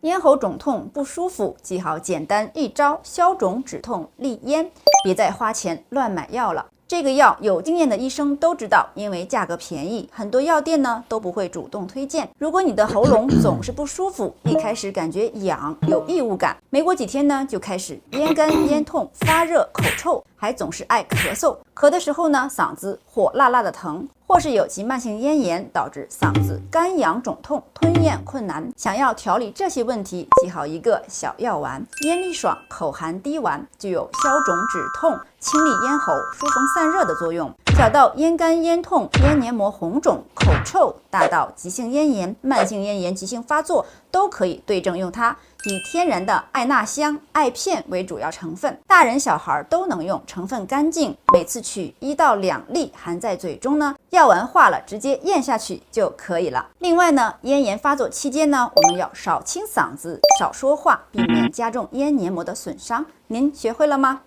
咽喉肿痛不舒服，记好简单一招：消肿止痛利咽。别再花钱乱买药了。这个药有经验的医生都知道，因为价格便宜，很多药店呢都不会主动推荐。如果你的喉咙总是不舒服，一开始感觉痒，有异物感，没过几天呢就开始咽干、咽痛、发热、口臭，还总是爱咳嗽，咳的时候呢嗓子火辣辣的疼，或是有其慢性咽炎导致嗓子干痒肿痛、吞咽困难。想要调理这些问题，记好一个小药丸——咽利爽口含滴丸，具有消肿止痛、清利咽喉、疏风散热的作用。小到咽干、咽痛、咽黏膜红肿、口臭，大到急性咽炎、慢性咽炎急性发作，都可以对症用它。以天然的艾纳香、艾片为主要成分，大人小孩都能用，成分干净，每次取1到2粒含在嘴中呢，药丸化了直接咽下去就可以了。另外呢，咽炎发作期间呢，我们要少清嗓子、少说话，避免加重咽黏膜的损伤。您学会了吗？